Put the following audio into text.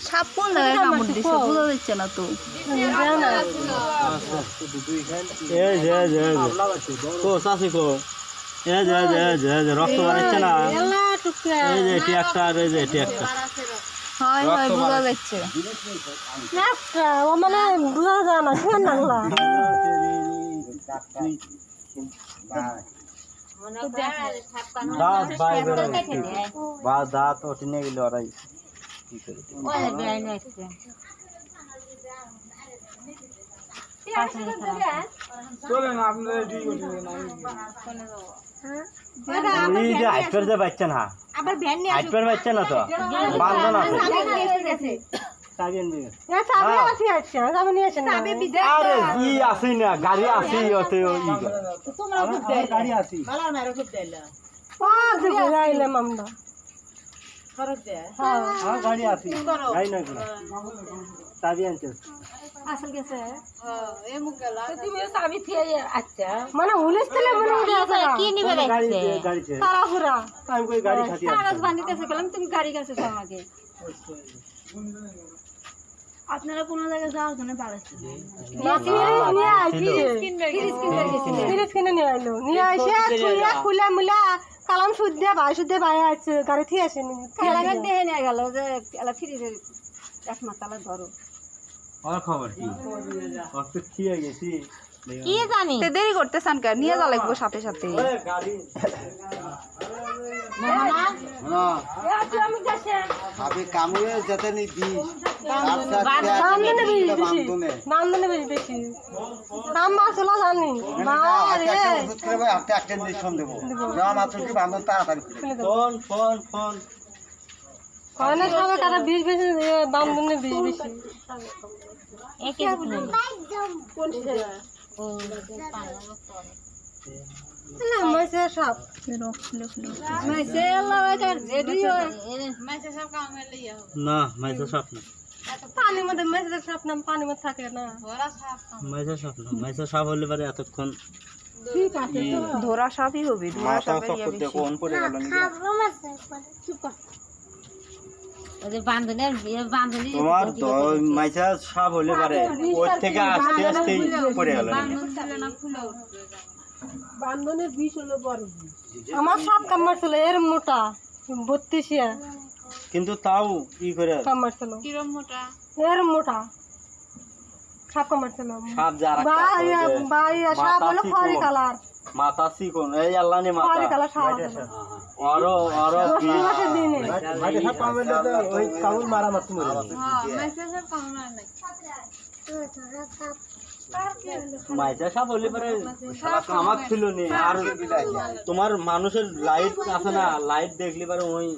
সাপ কোন জায়গায় কামড় দিছে বোঝা যাচ্ছে না তো। এই যে তো চাষি কো এই যে রক্ত বাড়ছে না, এই যে এটি একটা আর এই যে এটি একটা। হয় হয় বোঝা যাচ্ছে। ও মানে বোঝা যায় না শুন না দাঁত বাইরে বা দাঁত ওঠে নিয়ে গেলে ওরাই কি করে হাইটপের যে বাচ্চা না হাইটপের বাচ্চা না তো বান্ধন আছে আরে ই আছে না গাড়ি আছে ওতে গাড়ি আছে গাড়ি আছে গাড়ি না চাবি আনছে মানে হুলিস তেলে মনে কি নিবে লাগছে তাড়াহুড়া আমি কই গাড়ি খাতি কাগজ বাঁধিতেছে গেলাম তুমি গাড়ি কাছে যাও আগে। আপনারা কোন জায়গায় যাওয়ার জন্য পালাচ্ছেন খুলে মুলা কালাম শুদ্ধে ভাই আছে গাড়ি থেকে আসেনি এলাকার দেখে নিয়ে গেল যে এলা ফিরে এক মাতালা ধরো আর খবর কি আর তো খেয়ে গেছি কি জানি তে দেরি করতেছেন কেন নিয়ে যা লাগবো সাথে সাথে। গাড়ি না আপনি কামড়ে যেতে নি দিস বান্ধনে বেশি দাম মাছগুলো জানি একটা ইঞ্জেকশন দেবো যা মাত্র কি বান্ধন তাড়াতাড়ি ফোন অনেক সময় তারা বিষ বেশি বান্ধনে বিষ বেশি সাপ না মাইসা সাপ না পানির মধ্যে মেসেজের সাপ নাম পানির মধ্যে থাকে না মাইসা সাপ না মাইসা সাপ হলে পারে এতক্ষণ ধরা সাপই হবে ধরা সাপের কোন পড়ে গেল তোমার তো মাইসা সাপ হলে পারে ওর থেকে আস্তে আস্তে পড়ে গেল আমার সাপ কামড়ছিল এর মোটা 32 কিন্তু তাও কি করে কামড়ছিল এর মোটা সাপ কামড়ছিল সাপ যারা সাপ হলো খড়ি কালার মাথা চিকন এই আল্লাহ নে মাথা খড়ি কালার সাপ আরো দিনে ভাই সাপ কামড়লে তো ওই কামড় মারা মারতে মরে মাইসা সাপ হলে পরে সারা কামাক ছিল নি আর তোমার মানুষের লাইট আছে না লাইট দেখলে পরে ওই